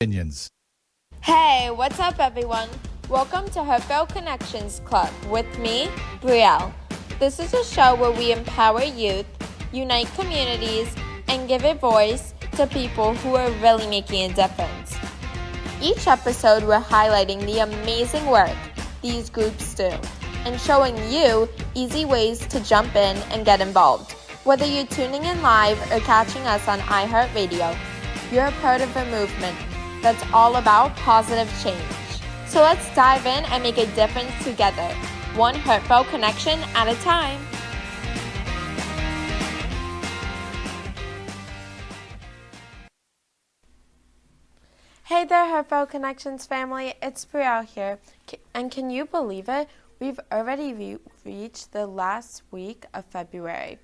opinions. Hey, what's up, everyone? Welcome to Heartfelt Connections Club with me, Brielle. This is a show where we empower youth, unite communities, and give a voice to people who are really making a difference. Each episode, we're highlighting the amazing work these groups do and showing you easy ways to jump in and get involved. Whether you're tuning in live or catching us on iHeartRadio, you're a part of a movement that's all about positive change. So let's dive in and make a difference together, one heartfelt connection at a time. Hey there, Heartfelt Connections family. It's Brielle here. And can you believe it? We've already reached the last week of February.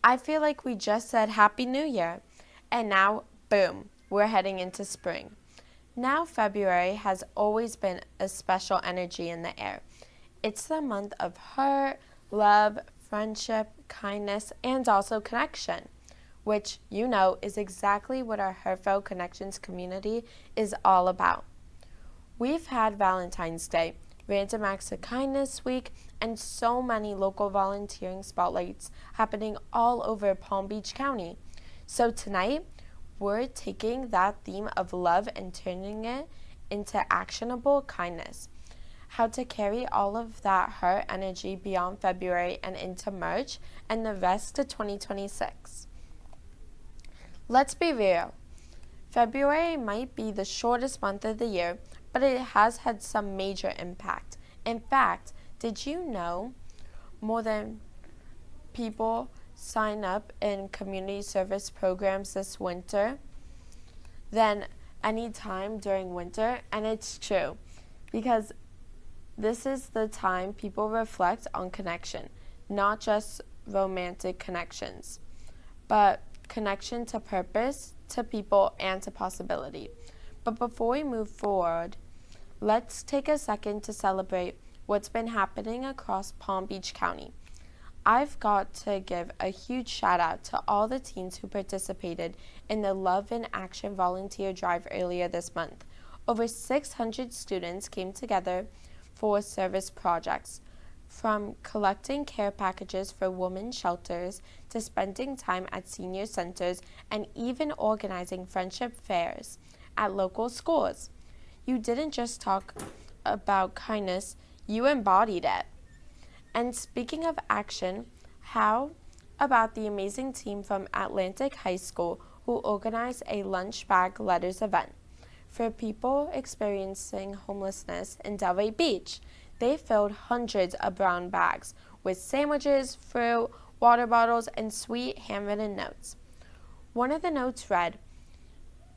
I feel like we just said Happy New Year. And now, boom, we're heading into spring. Now February has always been a special energy in the air. It's the month of heart, love, friendship, kindness, and also connection, which you know is exactly what our Heartfelt Connections community is all about. We've had Valentine's Day, Random Acts of Kindness Week, and so many local volunteering spotlights happening all over Palm Beach County. So tonight, we're taking that theme of love and turning it into actionable kindness. How to carry all of that heart energy beyond February and into March and the rest of 2026. Let's be real. February might be the shortest month of the year, but it has had some major impact. In fact, did you know more than people sign up in community service programs this winter than any time during winter? And it's true, because this is the time people reflect on connection, not just romantic connections, but connection to purpose, to people, and to possibility. But before we move forward, let's take a second to celebrate what's been happening across Palm Beach County. I've got to give a huge shout out to all the teens who participated in the Love in Action volunteer drive earlier this month. Over 600 students came together for service projects, from collecting care packages for women's shelters to spending time at senior centers and even organizing friendship fairs at local schools. You didn't just talk about kindness, you embodied it. And speaking of action, how about the amazing team from Atlantic High School who organized a lunch bag letters event for people experiencing homelessness in Delray Beach? They filled hundreds of brown bags with sandwiches, fruit, water bottles, and sweet handwritten notes. One of the notes read,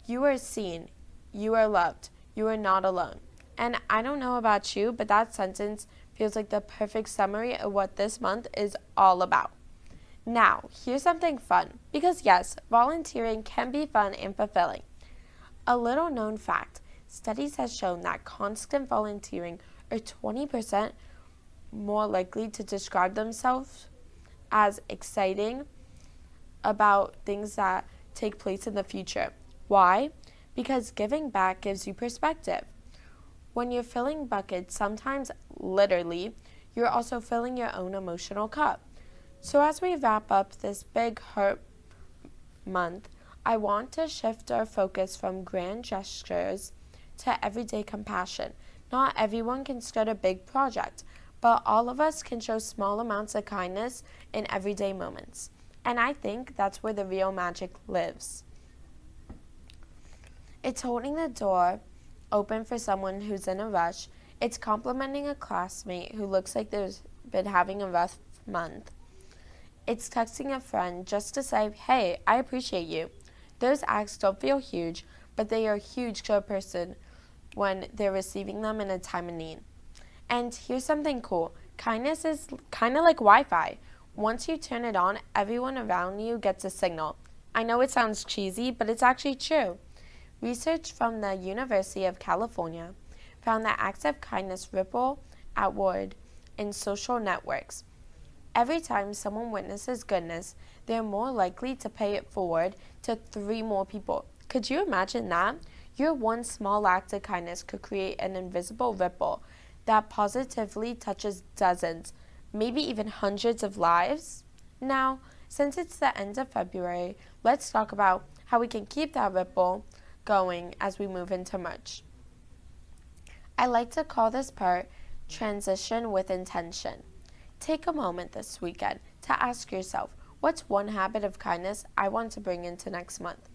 "You are seen, you are loved, you are not alone." And I don't know about you, but that sentence feels like the perfect summary of what this month is all about. Now, here's something fun, because yes, volunteering can be fun and fulfilling. A little known fact, studies have shown that constant volunteering are 20% more likely to describe themselves as exciting about things that take place in the future. Why? Because giving back gives you perspective. When you're filling buckets, sometimes literally, you're also filling your own emotional cup. So as we wrap up this big heart month, I want to shift our focus from grand gestures to everyday compassion. Not everyone can start a big project, but all of us can show small amounts of kindness in everyday moments. And I think that's where the real magic lives. It's holding the door open for someone who's in a rush. It's complimenting a classmate who looks like they've been having a rough month. It's texting a friend just to say, "Hey, I appreciate you." Those acts don't feel huge, but they are huge to a person when they're receiving them in a time of need. And here's something cool. Kindness is kind of like Wi-Fi. Once you turn it on, everyone around you gets a signal. I know it sounds cheesy, but it's actually true. Research from the University of California found that acts of kindness ripple outward in social networks. Every time someone witnesses goodness, they're more likely to pay it forward to 3 more people. Could you imagine that? Your one small act of kindness could create an invisible ripple that positively touches dozens, maybe even hundreds of lives. Now, since it's the end of February, let's talk about how we can keep that ripple going as we move into March. I like to call this part transition with intention. Take a moment this weekend to ask yourself, what's one habit of kindness I want to bring into next month?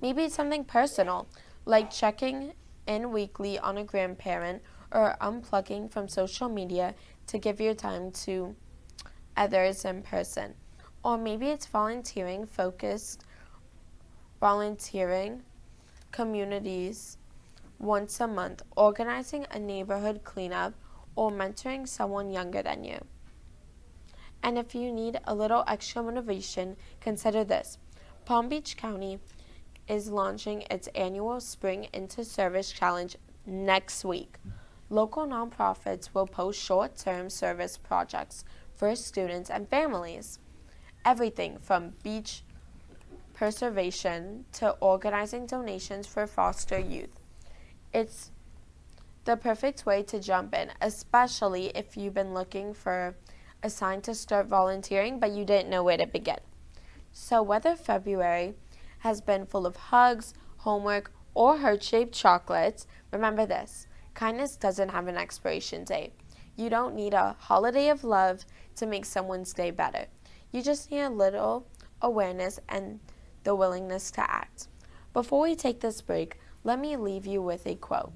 Maybe it's something personal, like checking in weekly on a grandparent or unplugging from social media to give your time to others in person. Or maybe it's volunteering communities once a month, organizing a neighborhood cleanup, or mentoring someone younger than you. And if you need a little extra motivation, consider this. Palm Beach County is launching its annual Spring into Service Challenge next week. Local nonprofits will post short-term service projects for students and families. Everything from beach preservation to organizing donations for foster youth. It's the perfect way to jump in, especially if you've been looking for a sign to start volunteering but you didn't know where to begin. So whether February has been full of hugs, homework, or heart-shaped chocolates, remember this: kindness doesn't have an expiration date. You don't need a holiday of love to make someone's day better. You just need a little awareness and the willingness to act. Before we take this break, let me leave you with a quote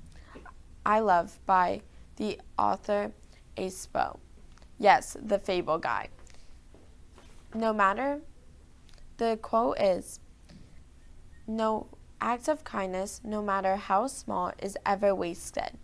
I love by the author Aespo. Yes, the Fable guy. The quote is, no act of kindness, no matter how small, is ever wasted.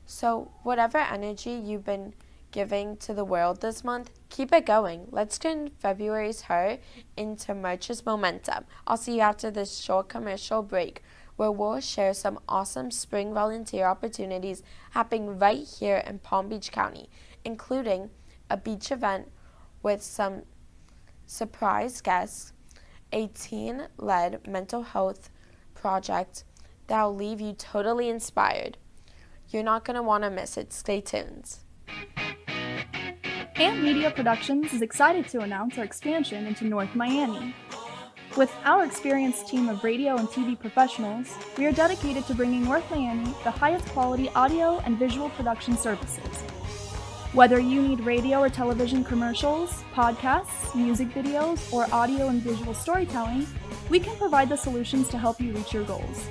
So whatever energy you've been giving to the world this month, keep it going. Let's turn February's hurt into March's momentum. I'll see you after this short commercial break, where we'll share some awesome spring volunteer opportunities happening right here in Palm Beach County, including a beach event with some surprise guests, a teen-led mental health project that'll leave you totally inspired. You're not going to want to miss it. Stay tuned. AMP Media Productions is excited to announce our expansion into North Miami. With our experienced team of radio and TV professionals, we are dedicated to bringing North Miami the highest quality audio and visual production services. Whether you need radio or television commercials, podcasts, music videos, or audio and visual storytelling, we can provide the solutions to help you reach your goals.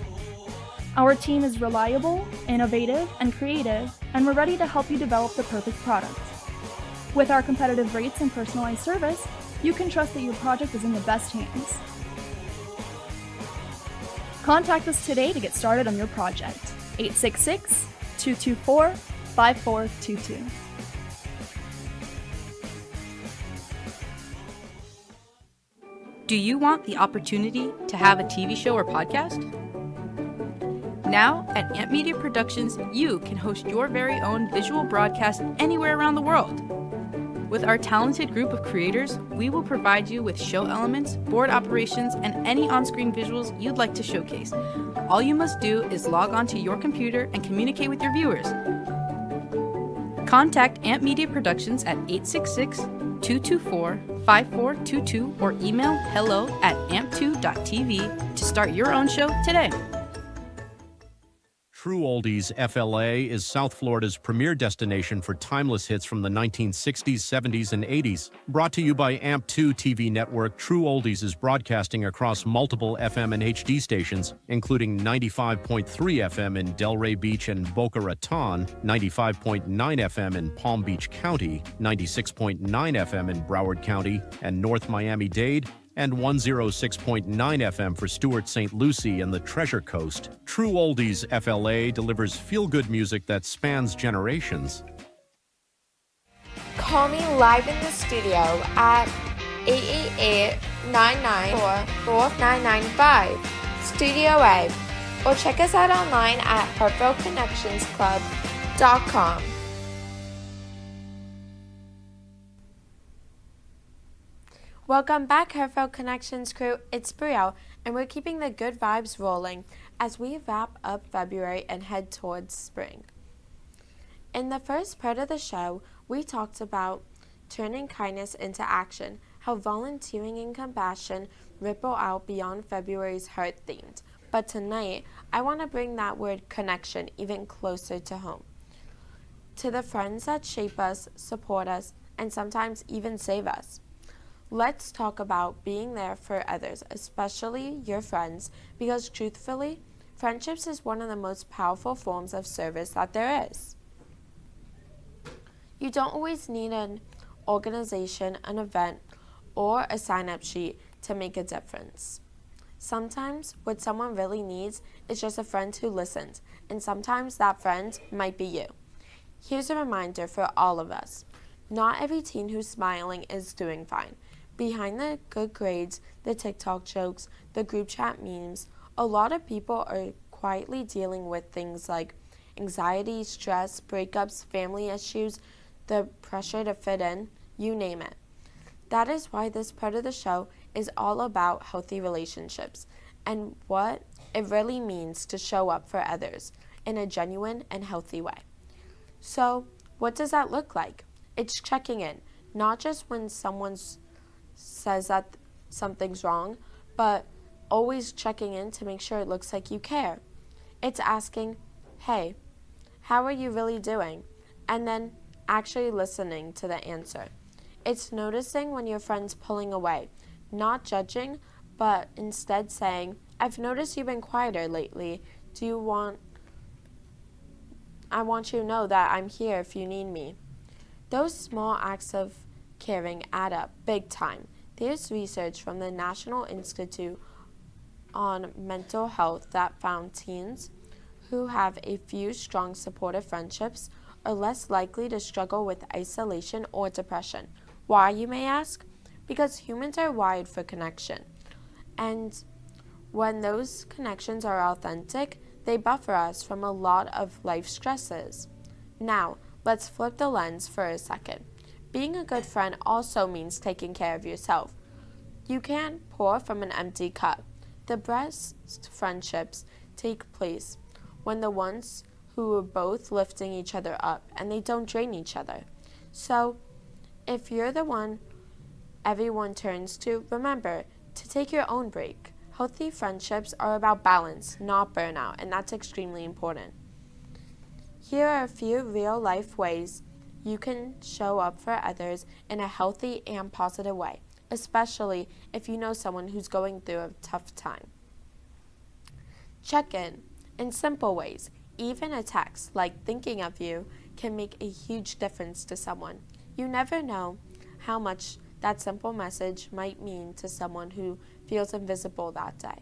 Our team is reliable, innovative, and creative, and we're ready to help you develop the perfect product. With our competitive rates and personalized service, you can trust that your project is in the best hands. Contact us today to get started on your project. 866-224-5422. Do you want the opportunity to have a TV show or podcast? Now, at AMP Media Productions, you can host your very own visual broadcast anywhere around the world. With our talented group of creators, we will provide you with show elements, board operations, and any on-screen visuals you'd like to showcase. All you must do is log onto your computer and communicate with your viewers. Contact AMP Media Productions at 866-224-5422 or email hello@amp2.tv to start your own show today. True Oldies FLA is South Florida's premier destination for timeless hits from the 1960s, 70s, and 80s. Brought to you by AMP2 TV network, True Oldies is broadcasting across multiple FM and HD stations, including 95.3 FM in Delray Beach and Boca Raton, 95.9 FM in Palm Beach County, 96.9 FM in Broward County and North Miami-Dade, and 106.9 FM for Stuart St. Lucie and the Treasure Coast. True Oldies FLA delivers feel-good music that spans generations. Call me live in the studio at 888-994-4995, Studio A, or check us out online at heartfeltconnectionsclub.com. Welcome back, Heartfelt Connections crew. It's Brielle, and we're keeping the good vibes rolling as we wrap up February and head towards spring. In the first part of the show, we talked about turning kindness into action, how volunteering and compassion ripple out beyond February's heart-themed. But tonight, I want to bring that word connection even closer to home. To the friends that shape us, support us, and sometimes even save us. Let's talk about being there for others, especially your friends, because truthfully, friendships is one of the most powerful forms of service that there is. You don't always need an organization, an event, or a sign-up sheet to make a difference. Sometimes what someone really needs is just a friend who listens, and sometimes that friend might be you. Here's a reminder for all of us. Not every teen who's smiling is doing fine. Behind the good grades, the TikTok jokes, the group chat memes, a lot of people are quietly dealing with things like anxiety, stress, breakups, family issues, the pressure to fit in, you name it. That is why this part of the show is all about healthy relationships and what it really means to show up for others in a genuine and healthy way. So, what does that look like? It's checking in, not just when someone says that something's wrong, but always checking in to make sure it looks like you care. It's asking, hey, how are you really doing? And then actually listening to the answer. It's noticing when your friend's pulling away, not judging, but instead saying, I've noticed you've been quieter lately. I want you to know that I'm here if you need me. Those small acts of caring add up big time. There's research from the National Institute on Mental Health that found teens who have a few strong supportive friendships are less likely to struggle with isolation or depression. Why, you may ask? Because humans are wired for connection. And when those connections are authentic, they buffer us from a lot of life stresses. Now, let's flip the lens for a second. Being a good friend also means taking care of yourself. You can't pour from an empty cup. The best friendships take place when the ones who are both lifting each other up and they don't drain each other. So, if you're the one everyone turns to, remember to take your own break. Healthy friendships are about balance, not burnout, and that's extremely important. Here are a few real-life ways you can show up for others in a healthy and positive way, especially if you know someone who's going through a tough time. Check in simple ways. Even a text, like thinking of you, can make a huge difference to someone. You never know how much that simple message might mean to someone who feels invisible that day.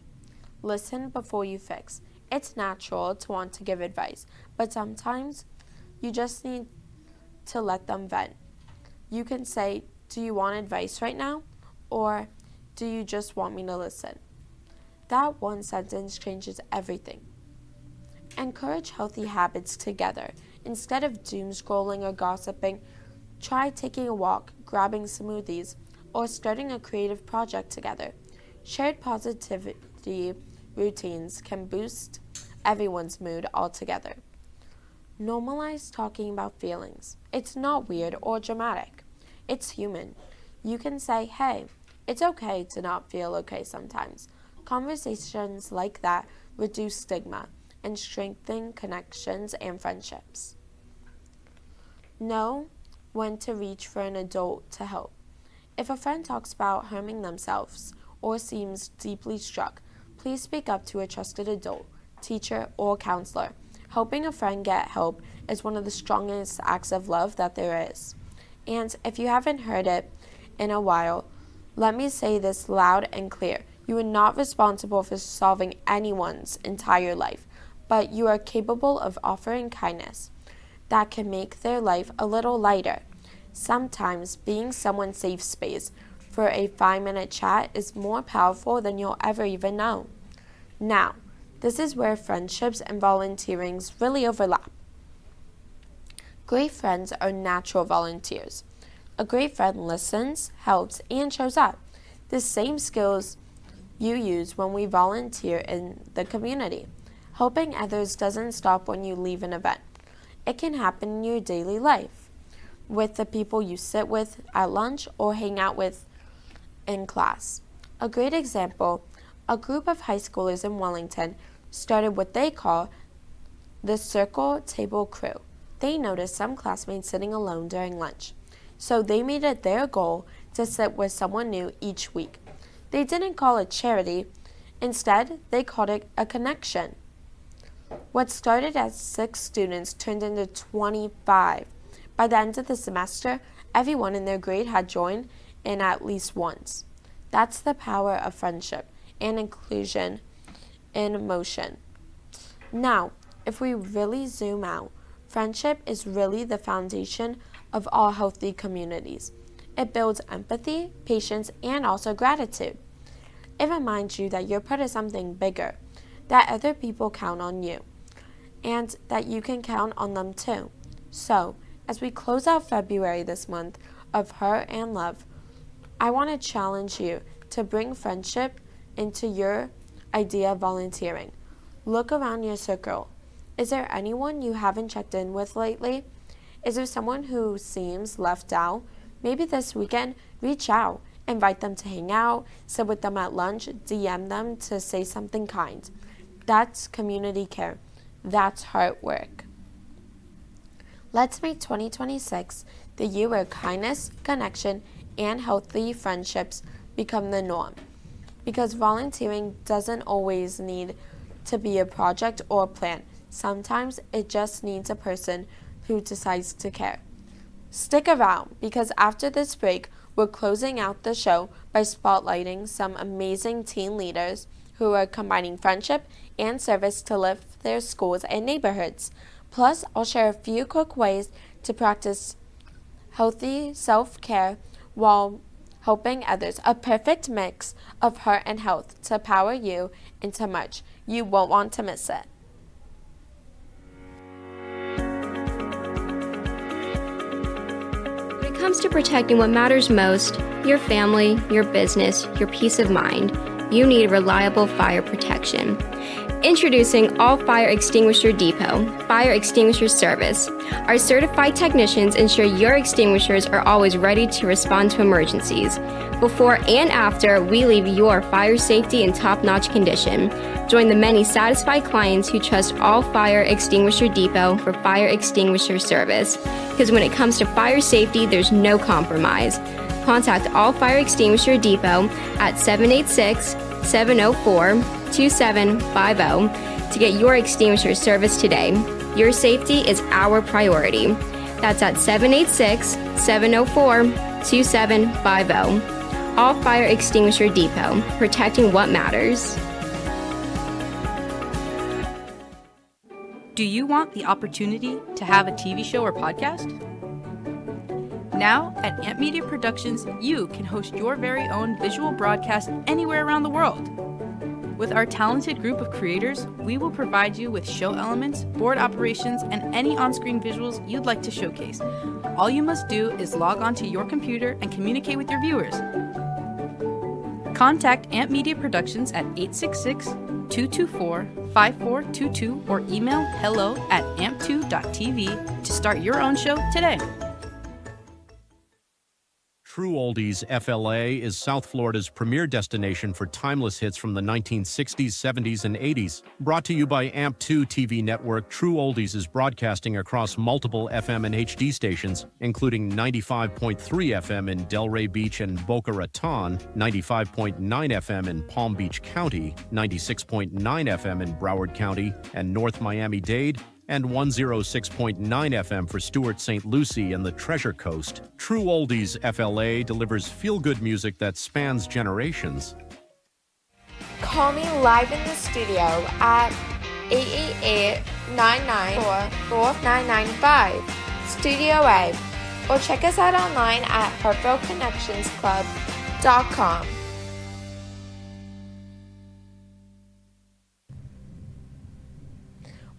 Listen before you fix. It's natural to want to give advice, but sometimes you just need to let them vent. You can say, do you want advice right now? Or do you just want me to listen? That one sentence changes everything. Encourage healthy habits together. Instead of doom scrolling or gossiping, try taking a walk, grabbing smoothies, or starting a creative project together. Shared positivity routines can boost everyone's mood altogether. Normalize talking about feelings. It's not weird or dramatic. It's human. You can say, hey, it's okay to not feel okay sometimes. Conversations like that reduce stigma and strengthen connections and friendships. Know when to reach for an adult to help. If a friend talks about harming themselves or seems deeply struck, please speak up to a trusted adult, teacher, or counselor. Helping a friend get help is one of the strongest acts of love that there is. And if you haven't heard it in a while, let me say this loud and clear. You are not responsible for solving anyone's entire life, but you are capable of offering kindness that can make their life a little lighter. Sometimes being someone's safe space for a 5-minute chat is more powerful than you'll ever even know. Now, this is where friendships and volunteerings really overlap. Great friends are natural volunteers. A great friend listens, helps, and shows up. The same skills you use when we volunteer in the community. Helping others doesn't stop when you leave an event. It can happen in your daily life, with the people you sit with at lunch or hang out with in class. A great example, a group of high schoolers in Wellington started what they call the Circle Table Crew. They noticed some classmates sitting alone during lunch, so they made it their goal to sit with someone new each week. They didn't call it charity. Instead, they called it a connection. What started as 6 students turned into 25. By the end of the semester, everyone in their grade had joined in at least once. That's the power of friendship and inclusion in motion. Now, if we really zoom out, friendship is really the foundation of all healthy communities. It builds empathy, patience, and also gratitude. It reminds you that you're part of something bigger, that other people count on you, and that you can count on them too. So, as we close out February this month of Heart and Love, I want to challenge you to bring friendship into your idea of volunteering. Look around your circle. Is there anyone you haven't checked in with lately? Is there someone who seems left out? Maybe this weekend, reach out. Invite them to hang out, sit with them at lunch, DM them to say something kind. That's community care. That's hard work. Let's make 2026 the year where kindness, connection, and healthy friendships become the norm. Because volunteering doesn't always need to be a project or a plan. Sometimes it just needs a person who decides to care. Stick around, because after this break, we're closing out the show by spotlighting some amazing teen leaders who are combining friendship and service to lift their schools and neighborhoods. Plus, I'll share a few quick ways to practice healthy self-care while helping others. A perfect mix of heart and health to power you into much. You won't want to miss it. When it comes to protecting what matters most, your family, your business, your peace of mind, you need reliable fire protection. Introducing All Fire Extinguisher Depot, Fire Extinguisher Service. Our certified technicians ensure your extinguishers are always ready to respond to emergencies. Before and after, we leave your fire safety in top-notch condition. Join the many satisfied clients who trust All Fire Extinguisher Depot for fire extinguisher service. Because when it comes to fire safety, there's no compromise. Contact All Fire Extinguisher Depot at 786-704-2750 to get your extinguisher service today. Your safety is our priority. That's at 786-704-2750. All Fire Extinguisher Depot, protecting what matters. Do you want the opportunity to have a TV show or podcast? Now, at Amp Media Productions, you can host your very own visual broadcast anywhere around the world. With our talented group of creators, we will provide you with show elements, board operations, and any on-screen visuals you'd like to showcase. All you must do is log onto your computer and communicate with your viewers. Contact Amp Media Productions at 866-224-5422 or email hello@amp2.tv to start your own show today. True Oldies FLA is South Florida's premier destination for timeless hits from the 1960s, 70s, and 80s. Brought to you by AMP2 TV network, True Oldies is broadcasting across multiple FM and HD stations, including 95.3 FM in Delray Beach and Boca Raton, 95.9 FM in Palm Beach County, 96.9 FM in Broward County and North Miami-Dade, and 106.9 FM for Stuart St. Lucie and the Treasure Coast. True Oldies FLA delivers feel-good music that spans generations. Call me live in the studio at 888-994-4995, Studio A, or check us out online at heartfeltconnectionsclub.com.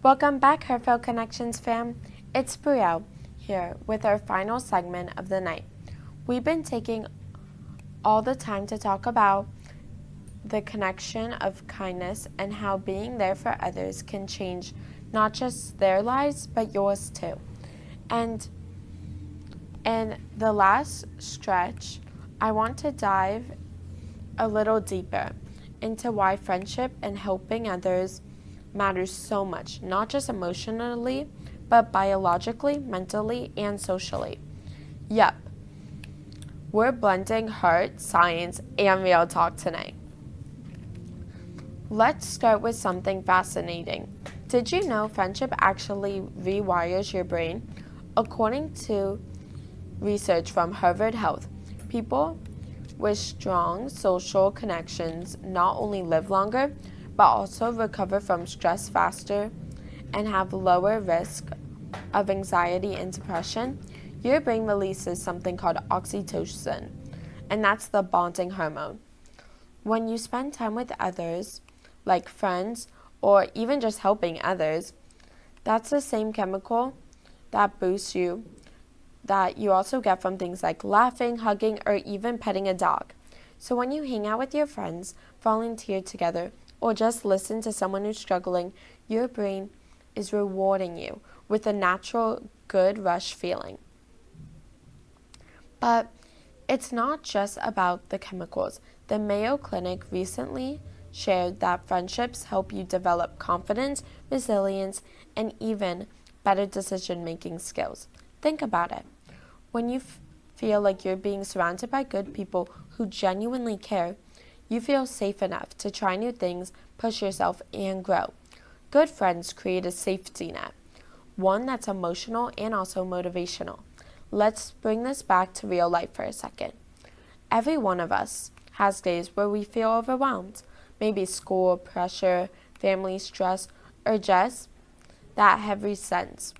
Welcome back, Heartfelt Connections fam. It's Brielle here with our final segment of the night. We've been taking all the time to talk about the connection of kindness and how being there for others can change not just their lives, but yours too. And in the last stretch, I want to dive a little deeper into why friendship and helping others matters so much, not just emotionally, but biologically, mentally, and socially. Yep, we're blending heart, science, and real talk tonight. Let's start with something fascinating. Did you know friendship actually rewires your brain? According to research from Harvard Health, people with strong social connections not only live longer, but also recover from stress faster and have lower risk of anxiety and depression. Your brain releases something called oxytocin, and that's the bonding hormone. When you spend time with others, like friends, or even just helping others, that's the same chemical that boosts you that you also get from things like laughing, hugging, or even petting a dog. So when you hang out with your friends, volunteer together, or just listen to someone who's struggling, your brain is rewarding you with a natural good rush feeling. But it's not just about the chemicals. The Mayo Clinic recently shared that friendships help you develop confidence, resilience, and even better decision-making skills. Think about it. When you feel like you're being surrounded by good people who genuinely care, you feel safe enough to try new things, push yourself, and grow. Good friends create a safety net, one that's emotional and also motivational. Let's bring this back to real life for a second. Every one of us has days where we feel overwhelmed, maybe school pressure, family stress, or just that heavy sense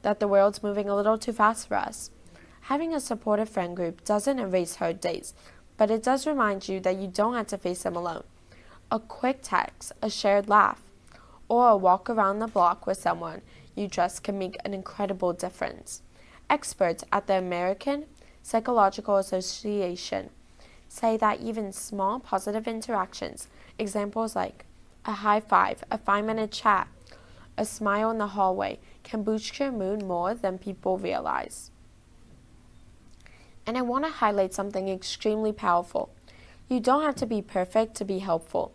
that the world's moving a little too fast for us. Having a supportive friend group doesn't erase hard days, but it does remind you that you don't have to face them alone. A quick text, a shared laugh, or a walk around the block with someone you trust can make an incredible difference. Experts at the American Psychological Association say that even small positive interactions, examples like a high five, a 5-minute chat, a smile in the hallway, can boost your mood more than people realize. And I want to highlight something extremely powerful. You don't have to be perfect to be helpful.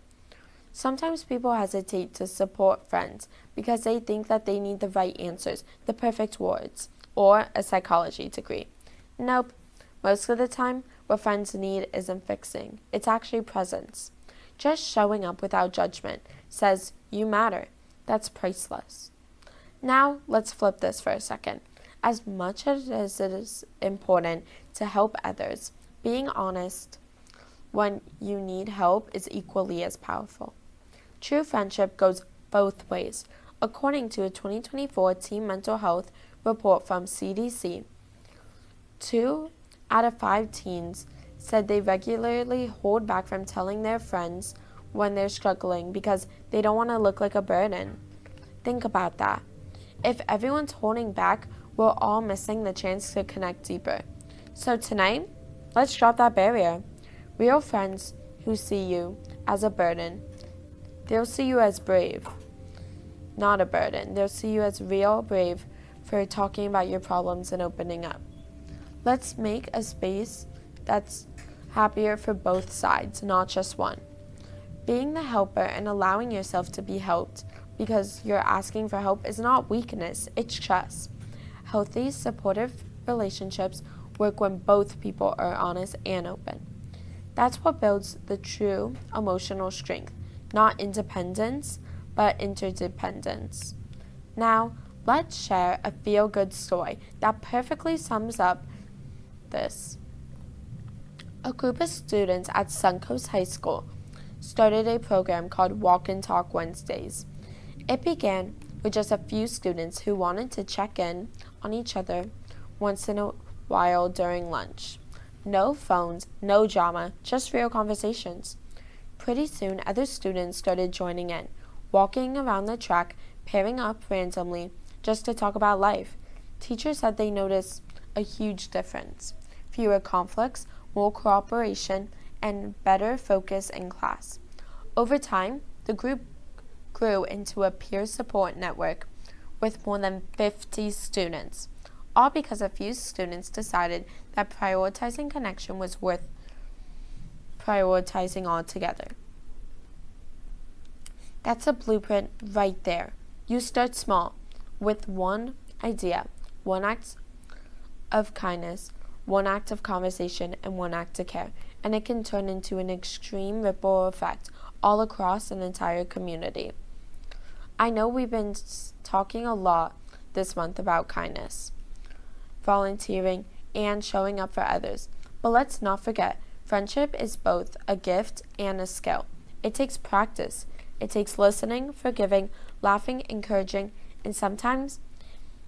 Sometimes people hesitate to support friends because they think that they need the right answers, the perfect words, or a psychology degree. Nope. Most of the time, what friends need isn't fixing. It's actually presence. Just showing up without judgment says, you matter. That's priceless. Now, let's flip this for a second. As much as it is important to help others, being honest when you need help is equally as powerful. True friendship goes both ways. According to a 2024 Teen Mental Health report from CDC, 2 out of 5 teens said they regularly hold back from telling their friends when they're struggling because they don't want to look like a burden. Think about that. If everyone's holding back, we're all missing the chance to connect deeper. So tonight, let's drop that barrier. Real friends who see you as a burden, they'll see you as brave, not a burden. They'll see you as real brave for talking about your problems and opening up. Let's make a space that's happier for both sides, not just one. Being the helper and allowing yourself to be helped because you're asking for help is not weakness, it's trust. Healthy, supportive relationships work when both people are honest and open. That's what builds the true emotional strength, not independence, but interdependence. Now, let's share a feel-good story that perfectly sums up this. A group of students at Suncoast High School started a program called Walk and Talk Wednesdays. It began with just a few students who wanted to check in on each other once in a while during lunch. No phones, no drama, just real conversations. Pretty soon, other students started joining in, walking around the track, pairing up randomly, just to talk about life. Teachers said they noticed a huge difference. Fewer conflicts, more cooperation, and better focus in class. Over time, the group grew into a peer support network with more than 50 students, all because a few students decided that prioritizing connection was worth prioritizing altogether. That's a blueprint right there. You start small with one idea, one act of kindness, one act of conversation, and one act of care, and it can turn into an extreme ripple effect all across an entire community. I know we've been talking a lot this month about kindness, volunteering, and showing up for others, but let's not forget, friendship is both a gift and a skill. It takes practice. It takes listening, forgiving, laughing, encouraging, and sometimes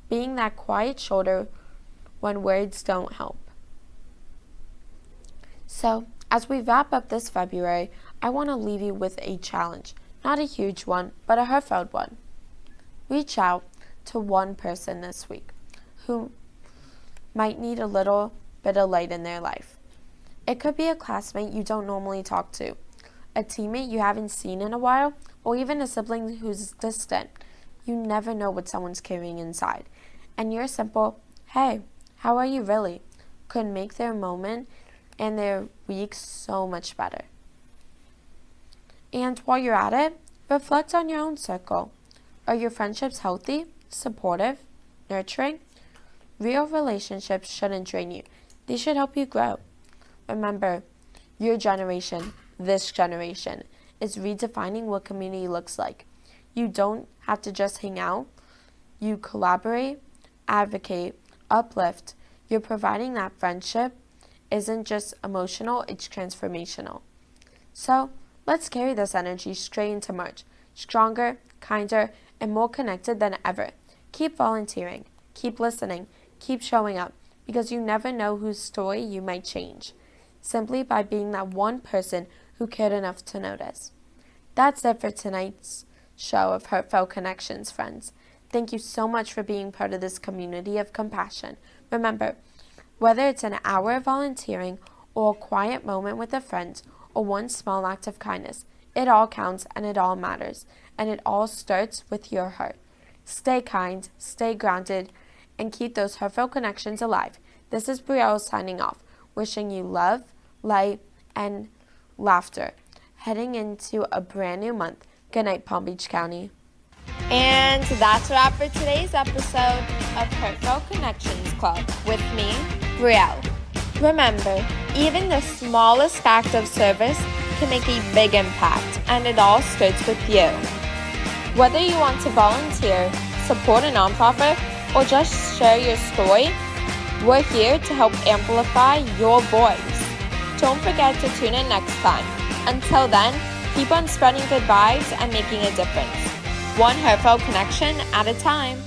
being that quiet shoulder when words don't help. So, as we wrap up this February, I want to leave you with a challenge. Not a huge one, but a heartfelt one. Reach out to one person this week who might need a little bit of light in their life. It could be a classmate you don't normally talk to, a teammate you haven't seen in a while, or even a sibling who's distant. You never know what someone's carrying inside. And your simple, "Hey, how are you really?" could make their moment and their week so much better. And while you're at it, reflect on your own circle. Are your friendships healthy, supportive, nurturing? Real relationships shouldn't drain you. They should help you grow. Remember, your generation, this generation, is redefining what community looks like. You don't have to just hang out. You collaborate, advocate, uplift. You're providing that friendship isn't just emotional, it's transformational. So, let's carry this energy straight into March, stronger, kinder, and more connected than ever. Keep volunteering, keep listening, keep showing up, because you never know whose story you might change, simply by being that one person who cared enough to notice. That's it for tonight's show of Heartfelt Connections, friends. Thank you so much for being part of this community of compassion. Remember, whether it's an hour of volunteering or a quiet moment with a friend or one small act of kindness, it all counts and it all matters. And it all starts with your heart. Stay kind, stay grounded, and keep those heartfelt connections alive. This is Brielle signing off, wishing you love, light, and laughter, heading into a brand new month. Good night, Palm Beach County. And that's a wrap for today's episode of Heartfelt Connections Club with me, Brielle. Remember, even the smallest act of service can make a big impact, and it all starts with you. Whether you want to volunteer, support a nonprofit, or just share your story, we're here to help amplify your voice. Don't forget to tune in next time. Until then, keep on spreading good vibes and making a difference. One heartfelt connection at a time.